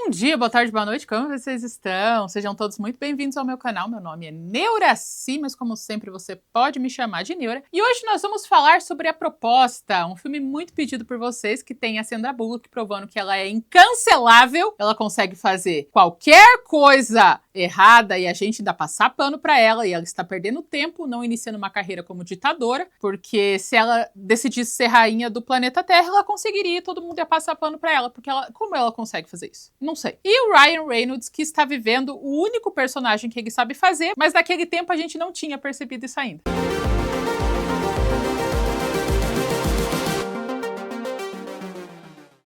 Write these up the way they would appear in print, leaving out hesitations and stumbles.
Bom dia, boa tarde, boa noite, como vocês estão? Sejam todos muito bem-vindos ao meu canal, meu nome é Neuraci, mas como sempre você pode me chamar de Neura. E hoje nós vamos falar sobre A Proposta, um filme muito pedido por vocês, que tem a Sandra Bullock provando que ela é incancelável, ela consegue fazer qualquer coisa errada e a gente ainda passar pano pra ela, e ela está perdendo tempo, não iniciando uma carreira como ditadora, porque se ela decidisse ser rainha do planeta Terra, ela conseguiria e todo mundo ia passar pano pra ela, porque como ela consegue fazer isso? Não sei. E o Ryan Reynolds, que está vivendo o único personagem que ele sabe fazer, mas naquele tempo a gente não tinha percebido isso ainda.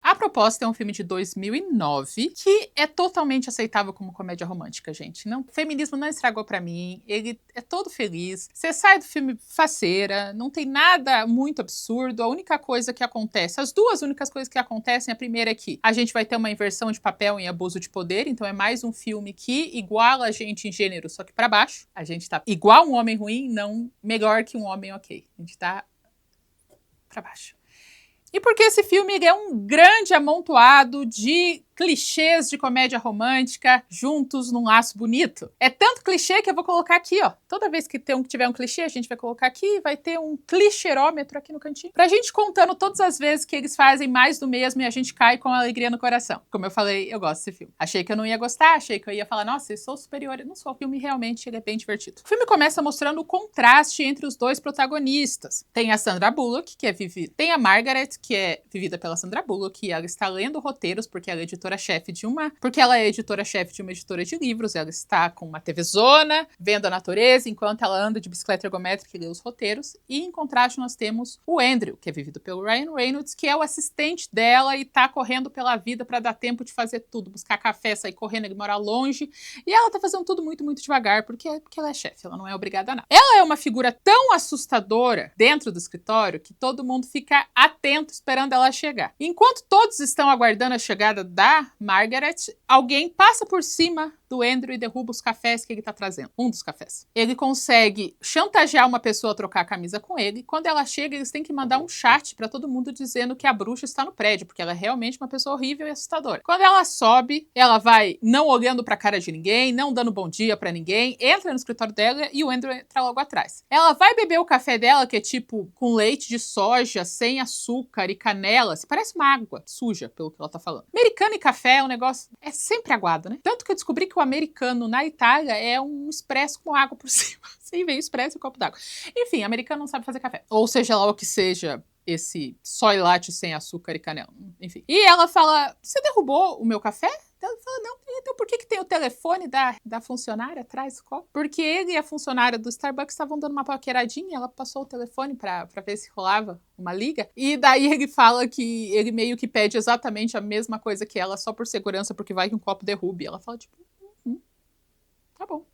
A Proposta é um filme de 2009 que é totalmente aceitável como comédia romântica, gente. Não, o feminismo não estragou pra mim, ele é todo feliz. Você sai do filme faceira, não tem nada muito absurdo. A única coisa que acontece, as duas únicas coisas que acontecem, a primeira é que a gente vai ter uma inversão de papel em abuso de poder, então é mais um filme que iguala a gente em gênero, só que pra baixo. A gente tá igual um homem ruim, não melhor que um homem ok. A gente tá pra baixo. E porque esse filme ele é um grande amontoado de clichês de comédia romântica juntos num laço bonito. É tanto clichê que eu vou colocar aqui, ó. Toda vez que tiver um clichê, a gente vai colocar aqui e vai ter um clichêrômetro aqui no cantinho. Pra gente contando todas as vezes que eles fazem mais do mesmo e a gente cai com alegria no coração. Como eu falei, eu gosto desse filme. Achei que eu não ia gostar, achei que eu ia falar, nossa, eu sou superior. Eu não sou. O filme realmente ele é bem divertido. O filme começa mostrando o contraste entre os dois protagonistas. Tem a Sandra Bullock, que é vivida. Tem a Margaret, que é vivida pela Sandra Bullock, e ela está lendo roteiros porque ela é editora-chefe de uma editora de livros. Ela está com uma TVzona, vendo a natureza, enquanto ela anda de bicicleta ergométrica e lê os roteiros. E em contraste nós temos o Andrew, que é vivido pelo Ryan Reynolds, que é o assistente dela e tá correndo pela vida para dar tempo de fazer tudo, buscar café, sair correndo, ele mora longe. E ela tá fazendo tudo muito, muito devagar, porque ela é chefe, ela não é obrigada a nada. Ela é uma figura tão assustadora dentro do escritório que todo mundo fica atento esperando ela chegar. Enquanto todos estão aguardando a chegada da Margaret, alguém passa por cima do Andrew e derruba os cafés que ele tá trazendo. Um dos cafés. Ele consegue chantagear uma pessoa a trocar a camisa com ele. Quando ela chega, eles têm que mandar um chat pra todo mundo dizendo que a bruxa está no prédio, porque ela é realmente uma pessoa horrível e assustadora. Quando ela sobe, ela vai não olhando pra cara de ninguém, não dando bom dia pra ninguém, entra no escritório dela e o Andrew entra logo atrás. Ela vai beber o café dela, que é tipo com leite de soja, sem açúcar e canela. Parece uma água suja, pelo que ela tá falando. Americano e café é um negócio... é sempre aguado, né? Tanto que eu descobri que o americano na Itália é um expresso com água por cima. Sem ver expresso e um copo d'água. Enfim, americano não sabe fazer café. Ou seja lá o que seja esse soy latte sem açúcar e canela. Enfim. E ela fala, você derrubou o meu café? Ela fala, não. Então por que tem o telefone da funcionária atrás do copo? Porque ele e a funcionária do Starbucks estavam dando uma paqueradinha, ela passou o telefone pra ver se rolava uma liga. E daí ele fala que ele meio que pede exatamente a mesma coisa que ela, só por segurança, porque vai que um copo derrube. Ela fala, tipo,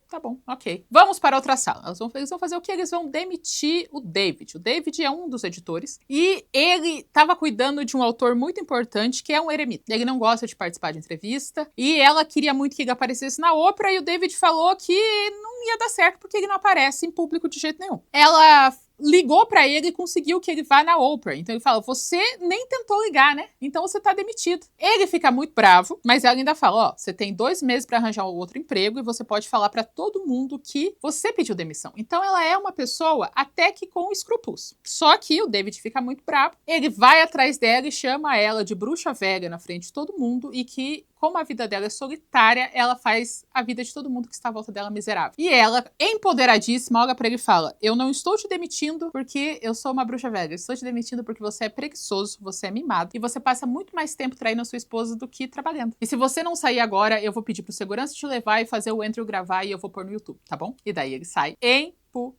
tá bom, ok. Vamos para outra sala. Eles vão fazer o que? Eles vão demitir o David. O David é um dos editores e ele estava cuidando de um autor muito importante, que é um eremita. Ele não gosta de participar de entrevista e ela queria muito que ele aparecesse na Oprah e o David falou que não ia dar certo porque ele não aparece em público de jeito nenhum. Ela ligou pra ele e conseguiu que ele vá na Oprah. Então ele fala, você nem tentou ligar, né? Então você tá demitido. Ele fica muito bravo, mas ela ainda fala, ó, você tem 2 meses pra arranjar outro emprego e você pode falar pra todo mundo que você pediu demissão. Então ela é uma pessoa até que com escrúpulos. Só que o David fica muito bravo. Ele vai atrás dela e chama ela de bruxa velha na frente de todo mundo e que como a vida dela é solitária, ela faz a vida de todo mundo que está à volta dela miserável. E ela, empoderadíssima, olha pra ele e fala, eu não estou te demitindo porque eu sou uma bruxa velha. Eu estou te demitindo porque você é preguiçoso, você é mimado e você passa muito mais tempo traindo a sua esposa do que trabalhando. E se você não sair agora, eu vou pedir pro segurança te levar e fazer o Andrew gravar e eu vou pôr no YouTube, tá bom? E daí ele sai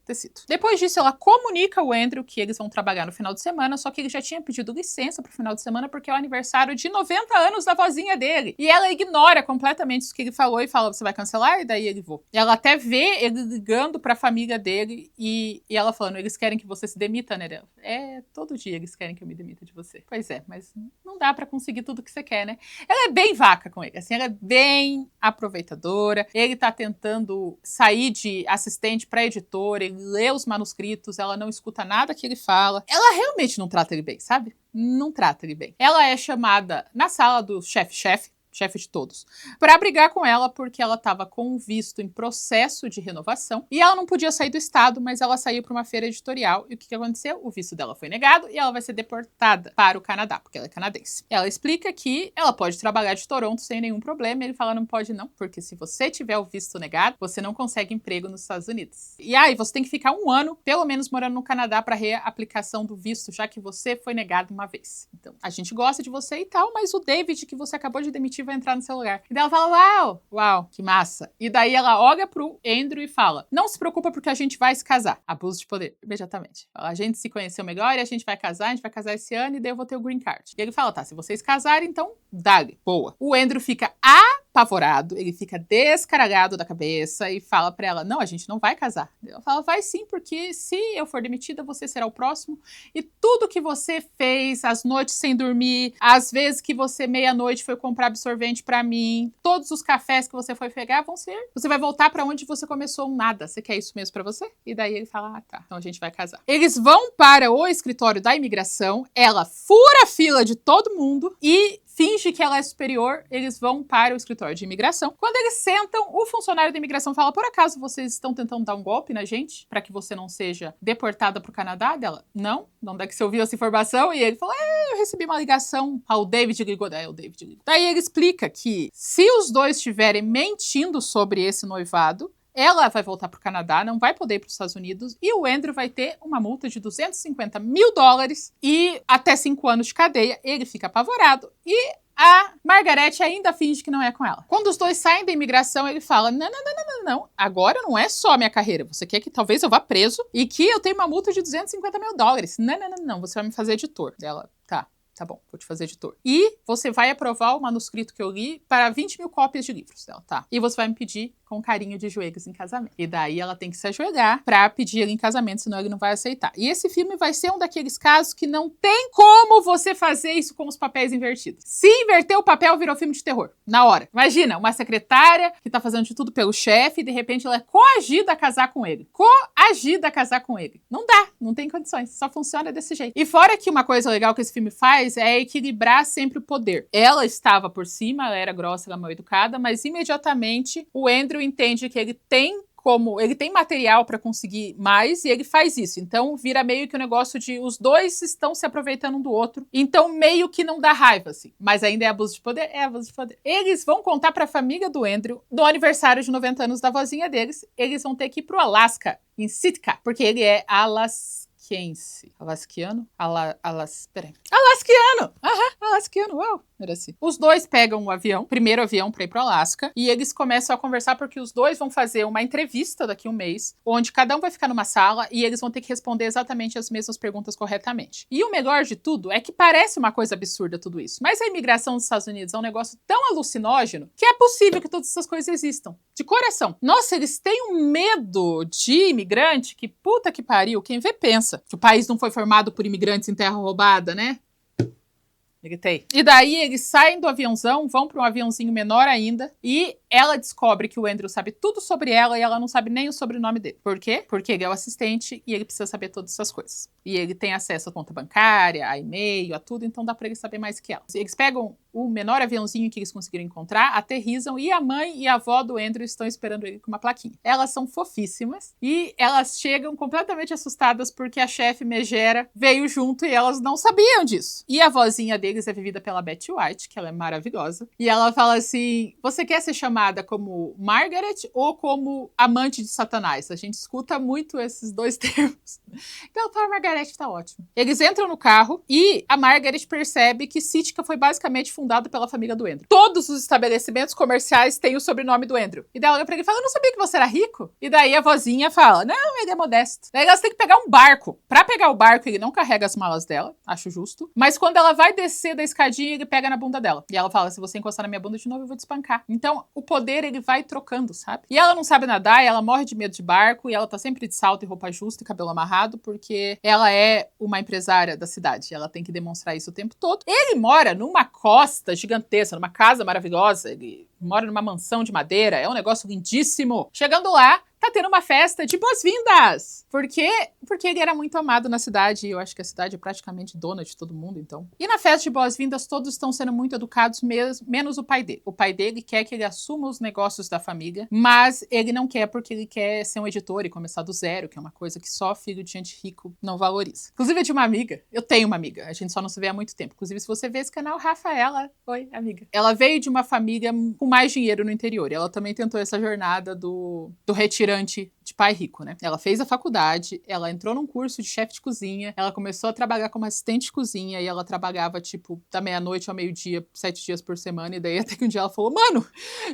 tecido. Depois disso, ela comunica ao Andrew que eles vão trabalhar no final de semana, só que ele já tinha pedido licença pro final de semana porque é o aniversário de 90 anos da vozinha dele. E ela ignora completamente isso que ele falou e fala, você vai cancelar? E daí ele vou. Ela até vê ele ligando pra família dele e ela falando, eles querem que você se demita, né? É, todo dia eles querem que eu me demita de você. Pois é, mas não dá pra conseguir tudo que você quer, né? Ela é bem vaca com ele, assim, ela é bem aproveitadora. Ele tá tentando sair de assistente pra editor, ele lê os manuscritos, ela não escuta nada que ele fala. Ela realmente não trata ele bem, sabe? Não trata ele bem. Ela é chamada na sala do chefe-chefe, chefe de todos, pra brigar com ela porque ela tava com um visto em processo de renovação e ela não podia sair do estado, mas ela saiu pra uma feira editorial e o que aconteceu? O visto dela foi negado e ela vai ser deportada para o Canadá, porque ela é canadense. Ela explica que ela pode trabalhar de Toronto sem nenhum problema, ele fala, não pode não, porque se você tiver o visto negado, você não consegue emprego nos Estados Unidos. E aí, você tem que ficar 1 ano, pelo menos, morando no Canadá para reaplicação do visto, já que você foi negado uma vez. Então, a gente gosta de você e tal, mas o David, que você acabou de demitir, vai entrar no seu lugar. E daí ela fala, uau, que massa. E daí ela olha pro Andrew e fala, não se preocupa porque a gente vai se casar. Abuso de poder, imediatamente. A gente se conheceu melhor e a gente vai casar esse ano e daí eu vou ter o green card. E ele fala, tá, se vocês casarem, então dá-lhe, boa. O Andrew fica apavorado, ele fica descaralhado da cabeça e fala pra ela, não, a gente não vai casar. Ela fala, vai sim, porque se eu for demitida, você será o próximo e tudo que você fez, as noites sem dormir, as vezes que você meia-noite foi comprar absorvente pra mim, todos os cafés que você foi pegar vão ser, você vai voltar pra onde você começou um nada. Você quer isso mesmo pra você? E daí ele fala, tá, então a gente vai casar. Eles vão para o escritório da imigração, ela fura a fila de todo mundo e finge que ela é superior, eles vão para o escritório de imigração. Quando eles sentam, o funcionário da imigração fala, por acaso vocês estão tentando dar um golpe na gente? Para que você não seja deportada para o Canadá? Dela, não é que você ouviu essa informação? E ele falou, eu recebi uma ligação. O David ligou. O David ligou. Daí ele explica que se os dois estiverem mentindo sobre esse noivado, ela vai voltar para o Canadá, não vai poder ir para os Estados Unidos e o Andrew vai ter uma multa de $250 mil e até 5 anos de cadeia. Ele fica apavorado e a Margaret ainda finge que não é com ela. Quando os dois saem da imigração, ele fala, não, agora não é só a minha carreira, você quer que talvez eu vá preso e que eu tenha uma multa de $250 mil. Não, você vai me fazer editor. Ela, tá bom, vou te fazer editor. E você vai aprovar o manuscrito que eu li para 20 mil cópias de livros dela, tá? E você vai me pedir com carinho de joelhos em casamento. E daí ela tem que se ajoelhar pra pedir ele em casamento, senão ele não vai aceitar. E esse filme vai ser um daqueles casos que não tem como você fazer isso com os papéis invertidos. Se inverter o papel, virou filme de terror. Na hora. Imagina, uma secretária que tá fazendo de tudo pelo chefe e de repente ela é coagida a casar com ele. Coagida a casar com ele. Não dá, não tem condições. Só funciona desse jeito. E fora que uma coisa legal que esse filme faz é equilibrar sempre o poder. Ela estava por cima, ela era grossa, ela mal educada, mas imediatamente o Andrew entende que ele tem material para conseguir mais e ele faz isso. Então vira meio que um negócio de os dois estão se aproveitando um do outro. Então meio que não dá raiva, assim. Mas ainda é abuso de poder? É abuso de poder. Eles vão contar para a família do Andrew, do aniversário de 90 anos da vozinha deles, eles vão ter que ir pro Alasca, em Sitka, porque ele é Alasquiano? Alasquiano! Alasquiano, uau! Era assim. Os dois pegam o avião, primeiro avião para ir pro Alasca, e eles começam a conversar porque os dois vão fazer uma entrevista daqui a um mês, onde cada um vai ficar numa sala e eles vão ter que responder exatamente as mesmas perguntas corretamente. E o melhor de tudo é que parece uma coisa absurda tudo isso, mas a imigração dos Estados Unidos é um negócio tão alucinógeno que é possível que todas essas coisas existam. De coração. Nossa, eles têm um medo de imigrante que puta que pariu, quem vê pensa que o país não foi formado por imigrantes em terra roubada, né? Gritei. E daí eles saem do aviãozão, vão para um aviãozinho menor ainda e ela descobre que o Andrew sabe tudo sobre ela e ela não sabe nem o sobrenome dele. Por quê? Porque ele é o assistente e ele precisa saber todas essas coisas. E ele tem acesso à conta bancária, a e-mail, a tudo, então dá para ele saber mais que ela. Eles pegam o menor aviãozinho que eles conseguiram encontrar, aterrissam e a mãe e a avó do Andrew estão esperando ele com uma plaquinha. Elas são fofíssimas e elas chegam completamente assustadas porque a chefe megera veio junto e elas não sabiam disso. E a vozinha deles é vivida pela Betty White, que ela é maravilhosa. E ela fala assim, você quer ser chamada como Margaret ou como amante de Satanás? A gente escuta muito esses dois termos. Então ela fala, Margaret tá ótimo. Eles entram no carro e a Margaret percebe que Sitka foi basicamente fundada pela família do Andrew. Todos os estabelecimentos comerciais têm o sobrenome do Andrew. E daí ela olha pra ele e fala, eu não sabia que você era rico. E daí a vozinha fala, não, ele é modesto. Daí elas têm que pegar um barco. Pra pegar o barco, ele não carrega as malas dela, acho justo. Mas quando ela vai descer da escadinha, ele pega na bunda dela. E ela fala, se você encostar na minha bunda de novo, eu vou te espancar. Então, o poder, ele vai trocando, sabe? E ela não sabe nadar, e ela morre de medo de barco, e ela tá sempre de salto e roupa justa e cabelo amarrado, porque ela é uma empresária da cidade. Ela tem que demonstrar isso o tempo todo. Ele mora numa costa gigantesca, numa casa maravilhosa, ele mora numa mansão de madeira, é um negócio lindíssimo. Chegando lá, tá tendo uma festa de boas-vindas! Porque ele era muito amado na cidade, e eu acho que a cidade é praticamente dona de todo mundo, então. E na festa de boas-vindas, todos estão sendo muito educados, menos o pai dele. O pai dele quer que ele assuma os negócios da família, mas ele não quer porque ele quer ser um editor e começar do zero, que é uma coisa que só filho de gente rico não valoriza. Inclusive, eu tinha uma amiga, eu tenho uma amiga, a gente só não se vê há muito tempo. Inclusive, se você vê esse canal, Rafaela, oi, amiga. Ela veio de uma família com mais dinheiro no interior, e ela também tentou essa jornada do retirante de pai rico, né? Ela fez a faculdade, ela entrou num curso de chefe de cozinha, ela começou a trabalhar como assistente de cozinha, e ela trabalhava, tipo, da meia-noite ao meio-dia, 7 dias por semana, e daí até que um dia ela falou, mano,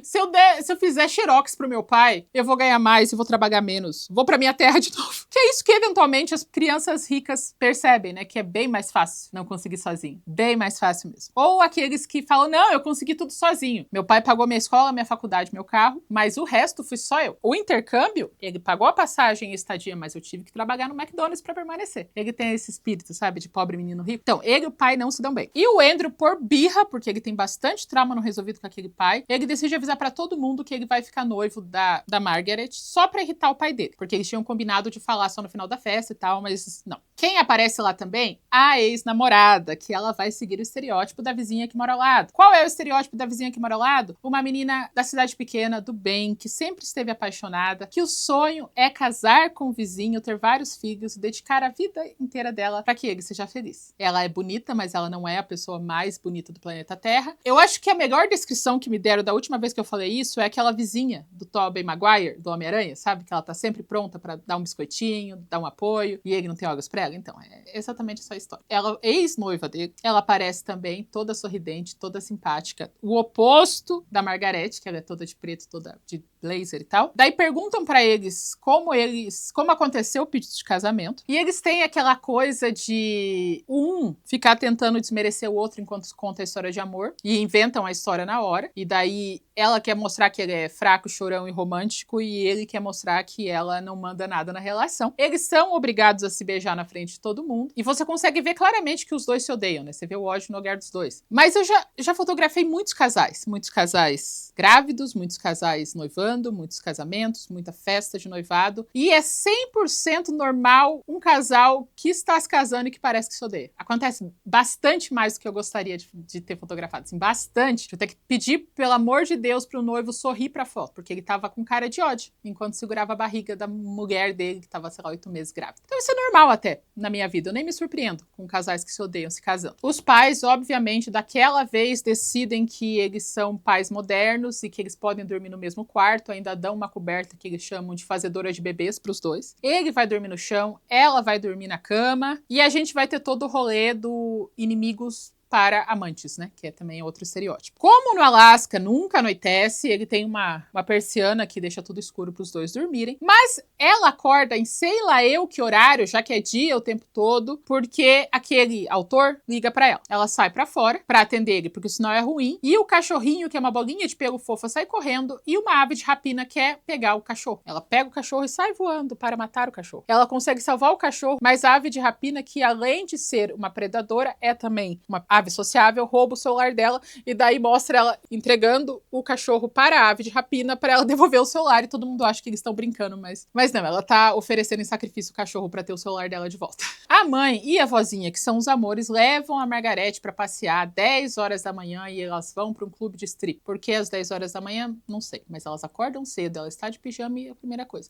se eu fizer xerox pro meu pai, eu vou ganhar mais e vou trabalhar menos. Vou pra minha terra de novo. Que é isso que, eventualmente, as crianças ricas percebem, né? Que é bem mais fácil não conseguir sozinho. Bem mais fácil mesmo. Ou aqueles que falam, não, eu consegui tudo sozinho. Meu pai pagou minha escola, minha faculdade, meu carro, mas o resto fui só eu. O intercâmbio, ele pagou a passagem e estadia, mas eu tive que trabalhar no McDonald's pra permanecer. Ele tem esse espírito, sabe, de pobre menino rico. Então, ele e o pai não se dão bem. E o Andrew, por birra, porque ele tem bastante trauma não resolvido com aquele pai, ele decide avisar pra todo mundo que ele vai ficar noivo da Margaret só pra irritar o pai dele. Porque eles tinham combinado de falar só no final da festa e tal, mas não. Quem aparece lá também? A ex-namorada, que ela vai seguir o estereótipo da vizinha que mora ao lado. Qual é o estereótipo da vizinha que mora ao lado? Uma menina da cidade pequena, do bem, que sempre esteve apaixonada, que o sonho é casar com o vizinho, ter vários filhos, dedicar a vida inteira dela pra que ele seja feliz. Ela é bonita, mas ela não é a pessoa mais bonita do planeta Terra. Eu acho que a melhor descrição que me deram da última vez que eu falei isso é aquela vizinha do Tobey Maguire, do Homem-Aranha, sabe? Que ela tá sempre pronta pra dar um biscoitinho, dar um apoio, e ele não tem olhos pra ela. Então, é exatamente essa história. Ela, ex-noiva dele, ela aparece também toda sorridente, toda simpática. O oposto da Margaret, que ela é toda de preto, toda de blazer e tal. Daí perguntam pra eles como aconteceu o pedido de casamento. E eles têm aquela coisa de um ficar tentando desmerecer o outro enquanto conta a história de amor. E inventam a história na hora. E daí ela quer mostrar que ele é fraco, chorão e romântico. E ele quer mostrar que ela não manda nada na relação. Eles são obrigados a se beijar na frente de todo mundo. E você consegue ver claramente que os dois se odeiam, né? Você vê o ódio no olhar dos dois. Mas eu já fotografei muitos casais. Muitos casais grávidos, muitos casais noivando, muitos casamentos, muita festa de noivado. E é 100% normal um casal que está se casando e que parece que se odeia. Acontece bastante mais do que eu gostaria de ter fotografado. Assim, bastante. Eu tenho que pedir, pelo amor de Deus, pro noivo sorrir pra foto, porque ele tava com cara de ódio, enquanto segurava a barriga da mulher dele, que tava, sei lá, 8 meses grávida. Então isso é normal até na minha vida. Eu nem me surpreendo com casais que se odeiam se casando. Os pais, obviamente, daquela vez decidem que eles são pais modernos e que eles podem dormir no mesmo quarto, ainda dão uma coberta que eles chamam de fazedora de bebês pros dois. Ele vai dormir no chão, ela vai dormir na cama, e a gente vai ter todo o rolê do inimigos para amantes, né? Que é também outro estereótipo. Como no Alasca nunca anoitece, ele tem uma persiana que deixa tudo escuro para os dois dormirem. Mas ela acorda em sei lá eu que horário, já que é dia o tempo todo, porque aquele autor liga para ela. Ela sai para fora para atender ele, porque senão é ruim. E o cachorrinho, que é uma bolinha de pelo fofa, sai correndo. E uma ave de rapina quer pegar o cachorro. Ela pega o cachorro e sai voando para matar o cachorro. Ela consegue salvar o cachorro, mas a ave de rapina, que além de ser uma predadora, é também uma ave sociável, rouba o celular dela e daí mostra ela entregando o cachorro para a ave de rapina para ela devolver o celular, e todo mundo acha que eles estão brincando, mas não, ela tá oferecendo em sacrifício o cachorro para ter o celular dela de volta. A mãe e a vozinha, que são os amores, levam a Margarete para passear 10 horas da manhã e elas vão para um clube de strip. Por que às 10 horas da manhã? Não sei, mas elas acordam cedo, ela está de pijama e é a primeira coisa.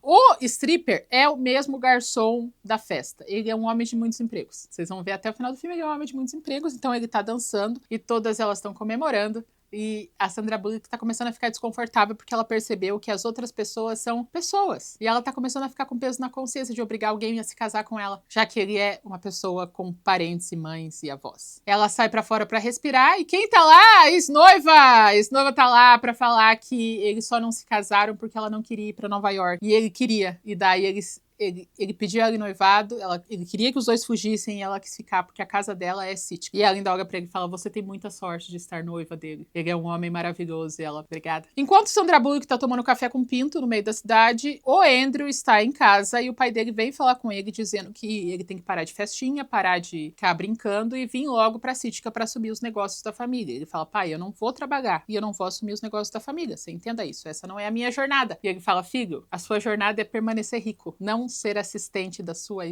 O stripper é o mesmo garçom da festa. Ele é um homem de muitos empregos. Vocês vão ver até o final do filme, ele é um homem de muitos empregos. Então ele tá dançando e todas elas estão comemorando. E a Sandra Bullock tá começando a ficar desconfortável porque ela percebeu que as outras pessoas são pessoas. E ela tá começando a ficar com peso na consciência de obrigar alguém a se casar com ela, já que ele é uma pessoa com parentes e mães e avós. Ela sai pra fora pra respirar e quem tá lá? Ex-noiva! Ex-noiva tá lá pra falar que eles só não se casaram porque ela não queria ir pra Nova York. E ele queria. E daí ele pediu ela em noivado, ele queria que os dois fugissem e ela quis ficar, porque a casa dela é sítio. E ela ainda olha pra ele e fala, você tem muita sorte de estar noiva dele. Ele é um homem maravilhoso. E ela, obrigada. Enquanto Sandra Bullock tá tomando café com Pinto no meio da cidade, o Andrew está em casa e o pai dele vem falar com ele, dizendo que ele tem que parar de festinha, parar de ficar brincando e vir logo pra Sítica pra assumir os negócios da família. Ele fala, pai, eu não vou trabalhar e eu não vou assumir os negócios da família. Você entenda isso. Essa não é a minha jornada. E ele fala, filho, a sua jornada é permanecer rico, não ser assistente da sua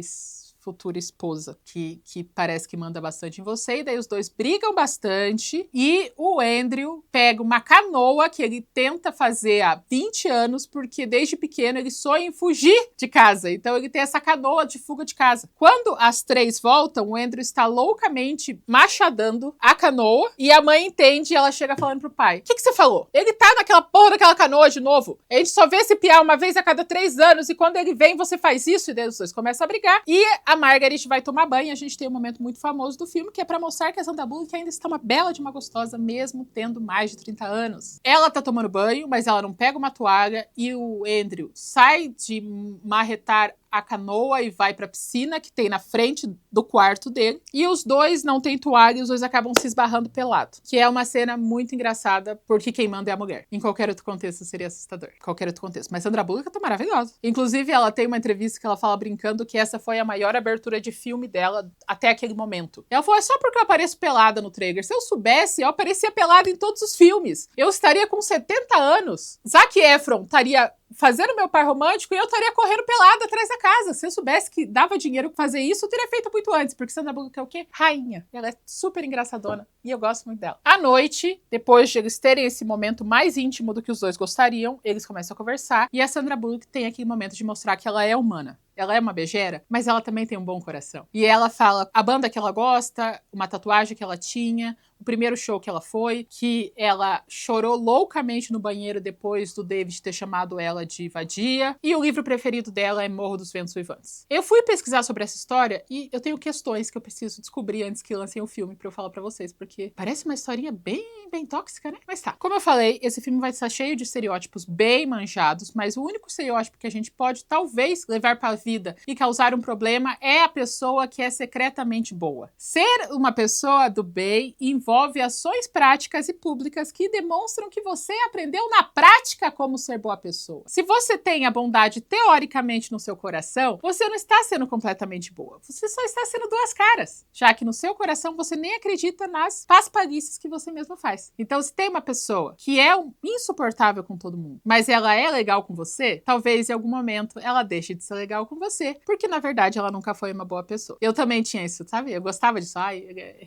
futura esposa, que parece que manda bastante em você, e daí os dois brigam bastante, e o Andrew pega uma canoa que ele tenta fazer há 20 anos, porque desde pequeno ele sonha em fugir de casa, então ele tem essa canoa de fuga de casa. Quando as três voltam, o Andrew está loucamente machadando a canoa, e a mãe entende, e ela chega falando pro pai, o que você falou? Ele tá naquela porra daquela canoa de novo, a gente só vê esse piá uma vez a cada 3 anos, e quando ele vem, você faz isso, e daí os dois começam a brigar, e a Margaret vai tomar banho e a gente tem um momento muito famoso do filme, que é pra mostrar que a Sandra Bullock ainda está uma bela de uma gostosa, mesmo tendo mais de 30 anos. Ela tá tomando banho, mas ela não pega uma toalha e o Andrew sai de marretar a canoa e vai pra piscina que tem na frente do quarto dele. E os dois não têm toalha e os dois acabam se esbarrando pelado. Que é uma cena muito engraçada, porque quem manda é a mulher. Em qualquer outro contexto seria assustador. Qualquer outro contexto. Mas Sandra Bullock tá maravilhosa. Inclusive, ela tem uma entrevista que ela fala brincando que essa foi a maior abertura de filme dela até aquele momento. Ela falou, é só porque eu apareço pelada no trailer. Se eu soubesse, eu aparecia pelada em todos os filmes. Eu estaria com 70 anos. Zac Efron estaria fazendo meu par romântico e eu estaria correndo pelada atrás da casa. Se eu soubesse que dava dinheiro pra fazer isso, eu teria feito muito antes, porque Sandra Bullock é o quê? Rainha. Ela é super engraçadona e eu gosto muito dela. À noite, depois de eles terem esse momento mais íntimo do que os dois gostariam, eles começam a conversar e a Sandra Bullock tem aquele momento de mostrar que ela é humana. Ela é uma begera, mas ela também tem um bom coração. E ela fala a banda que ela gosta, uma tatuagem que ela tinha, o primeiro show que ela foi, que ela chorou loucamente no banheiro depois do David ter chamado ela de vadia, e o livro preferido dela é Morro dos Ventos Uivantes. Eu fui pesquisar sobre essa história e eu tenho questões que eu preciso descobrir antes que lancem o filme pra eu falar pra vocês, porque parece uma historinha bem tóxica, né? Mas tá. Como eu falei, esse filme vai estar cheio de estereótipos bem manjados, mas o único estereótipo que a gente pode talvez levar pra vida e causar um problema é a pessoa que é secretamente boa. Ser uma pessoa do bem envolve ações práticas e públicas que demonstram que você aprendeu na prática como ser boa pessoa. Se você tem a bondade teoricamente no seu coração, você não está sendo completamente boa. Você só está sendo duas caras, já que no seu coração você nem acredita nas paspalhices que você mesmo faz. Então, se tem uma pessoa que é insuportável com todo mundo, mas ela é legal com você, talvez em algum momento ela deixe de ser legal com você, porque na verdade ela nunca foi uma boa pessoa. Eu também tinha isso, sabe? Eu gostava disso. Ai,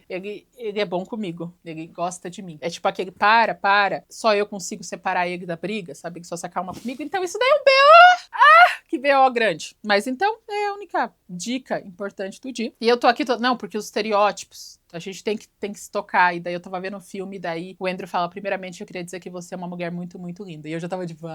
ele é bom comigo. Ele gosta de mim. É tipo aquele para. Só eu consigo separar ele da briga, sabe? Que só se acalma comigo. Então isso daí é um BO. Que BO grande. Mas então é a única dica importante do dia. E eu tô aqui, não, porque os estereótipos. A gente tem que se tocar. E daí eu tava vendo um filme, e daí o Andrew fala, primeiramente eu queria dizer que você é uma mulher muito, muito linda. E eu já tava tipo,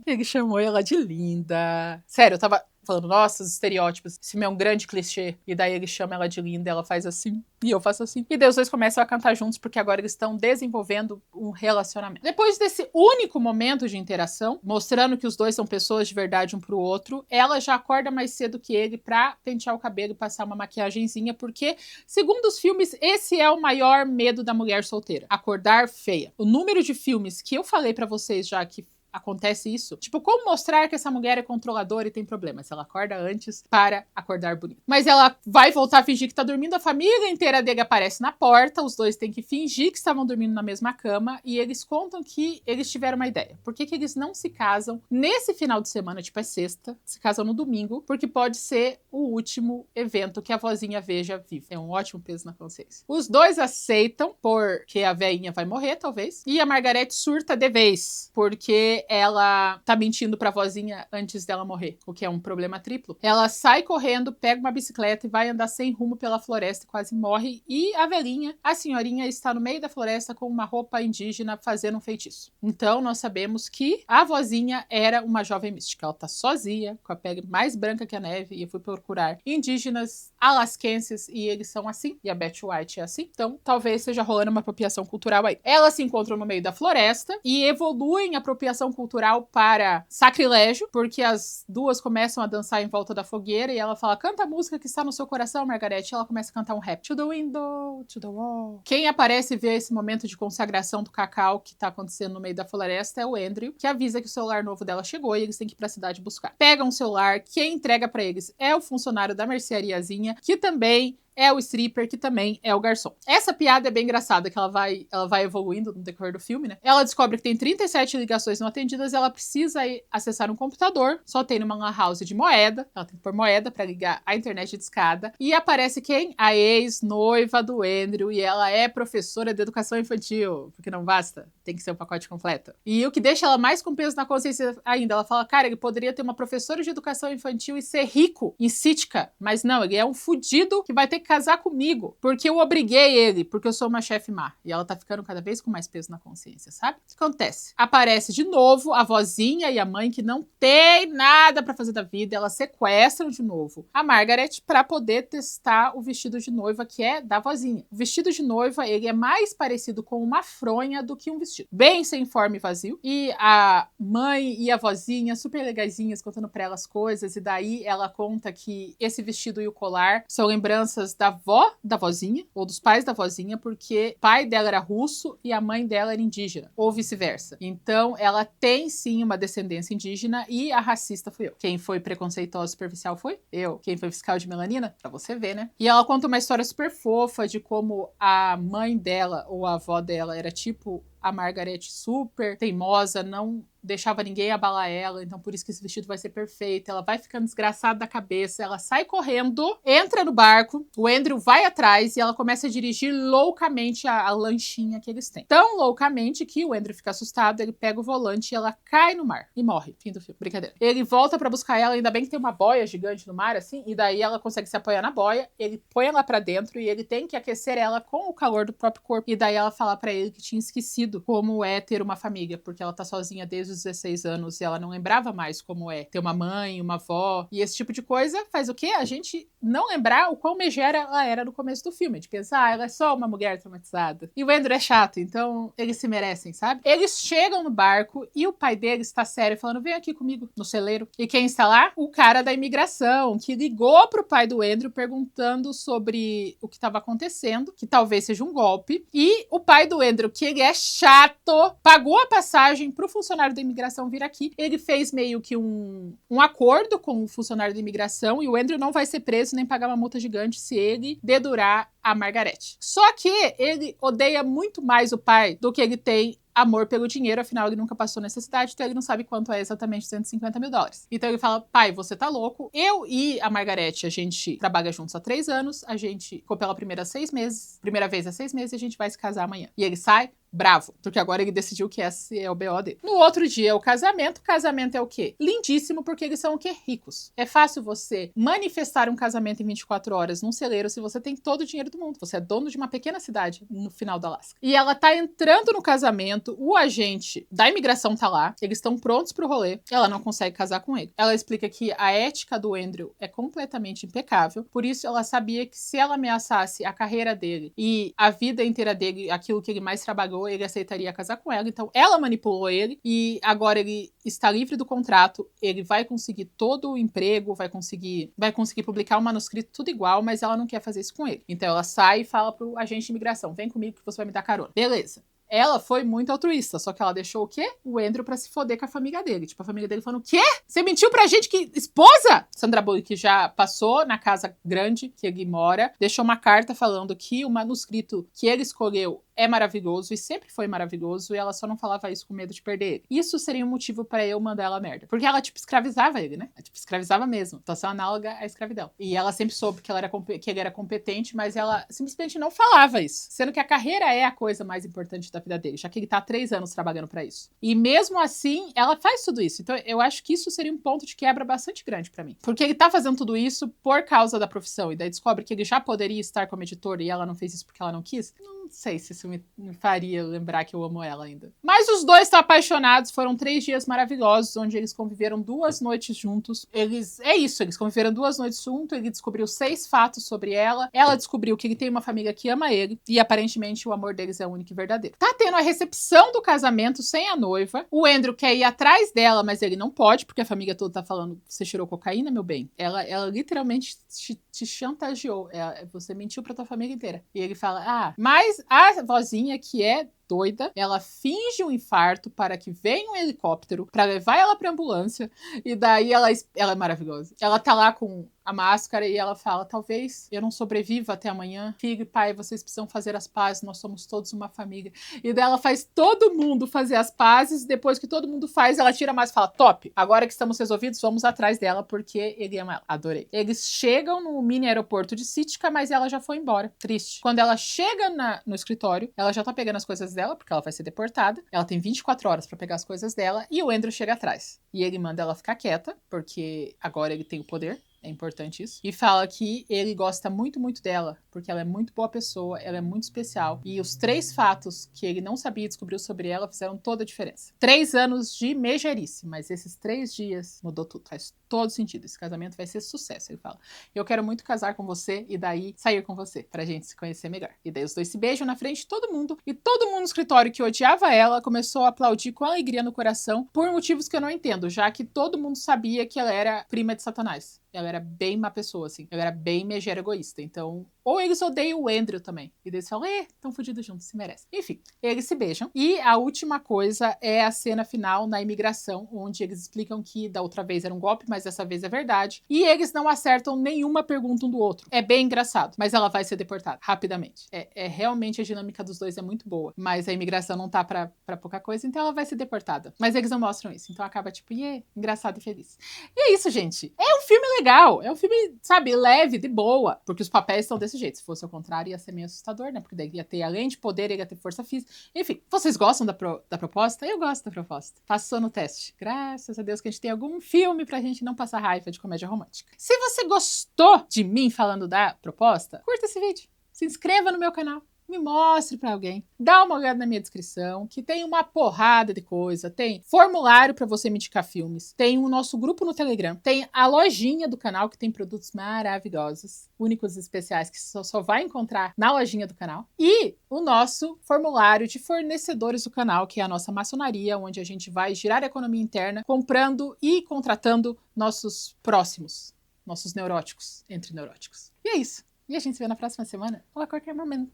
ele chamou ela de linda. Sério, eu tava falando, nossa, os estereótipos, esse é um grande clichê. E daí ele chama ela de linda, ela faz assim, e eu faço assim. E daí os dois começam a cantar juntos, porque agora eles estão desenvolvendo um relacionamento. Depois desse único momento de interação, mostrando que os dois são pessoas de verdade um pro outro, ela já acorda mais cedo que ele pra pentear o cabelo e passar uma maquiagenzinha, porque, segundo os filmes, esse é o maior medo da mulher solteira. Acordar feia. O número de filmes que eu falei pra vocês já que acontece isso. Tipo, como mostrar que essa mulher é controladora e tem problemas? Ela acorda antes para acordar bonito. Mas ela vai voltar a fingir que tá dormindo, a família inteira dele aparece na porta, os dois têm que fingir que estavam dormindo na mesma cama e eles contam que eles tiveram uma ideia. Por que eles não se casam nesse final de semana, tipo é sexta, se casam no domingo, porque pode ser o último evento que a vozinha veja viva. É um ótimo peso na consciência. Os dois aceitam, porque a veinha vai morrer, talvez, e a Margaret surta de vez, porque ela tá mentindo pra vozinha antes dela morrer, o que é um problema triplo. Ela sai correndo, pega uma bicicleta e vai andar sem rumo pela floresta e quase morre. E a velhinha, a senhorinha, está no meio da floresta com uma roupa indígena fazendo um feitiço. Então nós sabemos que a vozinha era uma jovem mística. Ela tá sozinha, com a pele mais branca que a neve, e eu fui curar indígenas, alasquenses, e eles são assim, e a Betty White é assim. Então, talvez esteja rolando uma apropriação cultural aí. Elas se encontram no meio da floresta e evoluem a apropriação cultural para sacrilégio, porque as duas começam a dançar em volta da fogueira e ela fala, canta a música que está no seu coração, Margaret. E ela começa a cantar um rap. To the window, to the wall. Quem aparece e vê esse momento de consagração do cacau que tá acontecendo no meio da floresta é o Andrew, que avisa que o celular novo dela chegou e eles têm que ir pra cidade buscar. Pegam o celular, quem entrega pra eles é o funcionário da merceariazinha, que também é o stripper, que também é o garçom. Essa piada é bem engraçada, que ela vai evoluindo no decorrer do filme, né? Ela descobre que tem 37 ligações não atendidas e ela precisa acessar um computador. Só tem numa lan house de moeda. Ela tem que pôr moeda pra ligar a internet de escada. E aparece quem? A ex-noiva do Andrew. E ela é professora de educação infantil. Porque não basta. Tem que ser um pacote completo. E o que deixa ela mais com peso na consciência ainda. Ela fala, cara, ele poderia ter uma professora de educação infantil e ser rico em Sitka. Mas não, ele é um fudido que vai ter que casar comigo, porque eu obriguei ele, porque eu sou uma chefe má. E ela tá ficando cada vez com mais peso na consciência, sabe? O que acontece? Aparece de novo a vozinha e a mãe que não tem nada pra fazer da vida, elas sequestram de novo a Margaret pra poder testar o vestido de noiva que é da vozinha. O vestido de noiva, ele é mais parecido com uma fronha do que um vestido. Bem sem forma e vazio. E a mãe e a vozinha, super legaisinhas, contando pra elas coisas, e daí ela conta que esse vestido e o colar são lembranças da avó da vozinha, ou dos pais da vozinha, porque o pai dela era russo e a mãe dela era indígena, ou vice-versa. Então, ela tem sim uma descendência indígena e a racista fui eu. Quem foi preconceituosa e superficial foi eu. Quem foi fiscal de melanina? Pra você ver, né? E ela conta uma história super fofa de como a mãe dela ou a avó dela era tipo a Margaret super teimosa, não deixava ninguém abalar ela, então por isso que esse vestido vai ser perfeito. Ela vai ficando desgraçada da cabeça, ela sai correndo, entra no barco, o Andrew vai atrás e ela começa a dirigir loucamente a lanchinha que eles têm. Tão loucamente que o Andrew fica assustado, ele pega o volante e ela cai no mar e morre. Fim do filme. Brincadeira. Ele volta pra buscar ela, ainda bem que tem uma boia gigante no mar, assim, e daí ela consegue se apoiar na boia, ele põe ela pra dentro e ele tem que aquecer ela com o calor do próprio corpo. E daí ela fala pra ele que tinha esquecido como é ter uma família, porque ela tá sozinha desde os 16 anos e ela não lembrava mais como é ter uma mãe, uma avó, e esse tipo de coisa faz o quê? A gente não lembrar o quão megera ela era no começo do filme, de pensar, ela é só uma mulher traumatizada. E o Andrew é chato, então eles se merecem, sabe? Eles chegam no barco e o pai deles tá sério, falando, vem aqui comigo no celeiro. E quem está lá? O cara da imigração, que ligou pro pai do Andrew perguntando sobre o que estava acontecendo, que talvez seja um golpe, e o pai do Andrew, que ele é chato, pagou a passagem pro funcionário da imigração vir aqui. Ele fez meio que um acordo com o funcionário da imigração e o Andrew não vai ser preso nem pagar uma multa gigante se ele dedurar a Margaret. Só que ele odeia muito mais o pai do que ele tem amor pelo dinheiro, afinal ele nunca passou necessidade, então ele não sabe quanto é exatamente $150 mil. Então ele fala, pai, você tá louco, eu e a Margaret, a gente trabalha juntos há 3 anos, a gente ficou pela primeira vez há 6 meses e a gente vai se casar amanhã. E ele sai bravo, porque agora ele decidiu que esse é o BO dele. No outro dia é o casamento é o quê? Lindíssimo, porque eles são o quê? Ricos. É fácil você manifestar um casamento em 24 horas num celeiro se você tem todo o dinheiro do mundo, você é dono de uma pequena cidade no final da Alasca. E ela tá entrando no casamento, o agente da imigração tá lá, eles estão prontos pro rolê, ela não consegue casar com ele. Ela explica que a ética do Andrew é completamente impecável, por isso ela sabia que se ela ameaçasse a carreira dele e a vida inteira dele, aquilo que ele mais trabalhou, ele aceitaria casar com ela. Então ela manipulou ele e agora ele está livre do contrato, ele vai conseguir todo o emprego, vai conseguir publicar um manuscrito tudo igual, mas ela não quer fazer isso com ele. Então ela sai e fala pro agente de imigração, vem comigo que você vai me dar carona. Beleza. Ela foi muito altruísta, só que ela deixou o quê? O Andrew pra se foder com a família dele. Tipo, a família dele falando, o quê? Você mentiu pra gente que... Esposa? Sandra Bullock já passou na casa grande que ele mora, deixou uma carta falando que o manuscrito que ele escolheu é maravilhoso e sempre foi maravilhoso e ela só não falava isso com medo de perder ele. Isso seria um motivo pra eu mandar ela merda. Porque ela, tipo, escravizava ele, né? Ela, tipo, escravizava mesmo. Situação análoga à escravidão. E ela sempre soube que ele era competente, mas ela simplesmente não falava isso. Sendo que a carreira é a coisa mais importante da vida dele, já que ele tá há 3 anos trabalhando pra isso. E mesmo assim, ela faz tudo isso. Então, eu acho que isso seria um ponto de quebra bastante grande pra mim. Porque ele tá fazendo tudo isso por causa da profissão. E daí descobre que ele já poderia estar como editor e ela não fez isso porque ela não quis. não sei se isso me faria lembrar que eu amo ela ainda. Mas os dois estão apaixonados, foram 3 dias maravilhosos, onde eles conviveram 2 noites juntos. Eles conviveram 2 noites juntos, ele descobriu 6 fatos sobre ela descobriu que ele tem uma família que ama ele, e aparentemente o amor deles é único e verdadeiro. Tá tendo a recepção do casamento sem a noiva, o Andrew quer ir atrás dela, mas ele não pode, porque a família toda tá falando, você cheirou cocaína, meu bem? Ela literalmente te chantageou, você mentiu pra tua família inteira. E ele fala, mas a vozinha que é doida, ela finge um infarto para que venha um helicóptero para levar ela pra ambulância, e daí ela é maravilhosa. Ela tá lá com a máscara e ela fala, talvez eu não sobreviva até amanhã. Filho e pai, vocês precisam fazer as pazes, nós somos todos uma família. E daí ela faz todo mundo fazer as pazes, depois que todo mundo faz, ela tira a máscara e fala, top, agora que estamos resolvidos, vamos atrás dela, porque ele ama ela. Adorei. Eles chegam no mini aeroporto de Sitka, mas ela já foi embora. Triste. Quando ela chega no escritório, ela já tá pegando as coisas dela, porque ela vai ser deportada. Ela tem 24 horas para pegar as coisas dela, e o Andrew chega atrás. E ele manda ela ficar quieta, porque agora ele tem o poder. É importante isso. E fala que ele gosta muito, muito dela, porque ela é muito boa pessoa, ela é muito especial. E os 3 fatos que ele não sabia e descobriu sobre ela fizeram toda a diferença. 3 anos de megerice, mas esses 3 dias mudou tudo. Faz todo sentido. Esse casamento vai ser sucesso, ele fala. Eu quero muito casar com você e daí sair com você, pra gente se conhecer melhor. E daí os dois se beijam na frente de todo mundo. E todo mundo no escritório que odiava ela começou a aplaudir com alegria no coração por motivos que eu não entendo, já que todo mundo sabia que ela era prima de Satanás. Ela era bem má pessoa, assim. Ela era bem megera egoísta. Então, ou eles odeiam o Andrew também. E eles falam, tão fodidos juntos, se merece. Enfim, eles se beijam. E a última coisa é a cena final na imigração, onde eles explicam que da outra vez era um golpe, mas dessa vez é verdade. E eles não acertam nenhuma pergunta um do outro. É bem engraçado, mas ela vai ser deportada rapidamente. Realmente a dinâmica dos dois é muito boa. Mas a imigração não tá pra pouca coisa, então ela vai ser deportada. Mas eles não mostram isso. Então acaba tipo, engraçado e feliz. E é isso, gente. É um filme legal. É um filme, sabe, leve, de boa. Porque os papéis são desse jeito. Se fosse ao contrário, ia ser meio assustador, né? Porque daí ia ter, além de poder, ia ter força física. Enfim, vocês gostam da proposta? Eu gosto da proposta. Passou no teste. Graças a Deus que a gente tem algum filme pra gente não passar raiva de comédia romântica. Se você gostou de mim falando da proposta, curta esse vídeo. Se inscreva no meu canal. Me mostre para alguém, dá uma olhada na minha descrição, que tem uma porrada de coisa, tem formulário para você me indicar filmes, tem o nosso grupo no Telegram, tem a lojinha do canal que tem produtos maravilhosos, únicos e especiais que só vai encontrar na lojinha do canal, e o nosso formulário de fornecedores do canal, que é a nossa maçonaria, onde a gente vai girar a economia interna, comprando e contratando nossos próximos, nossos neuróticos, entre neuróticos. E é isso. E a gente se vê na próxima semana ou a qualquer momento.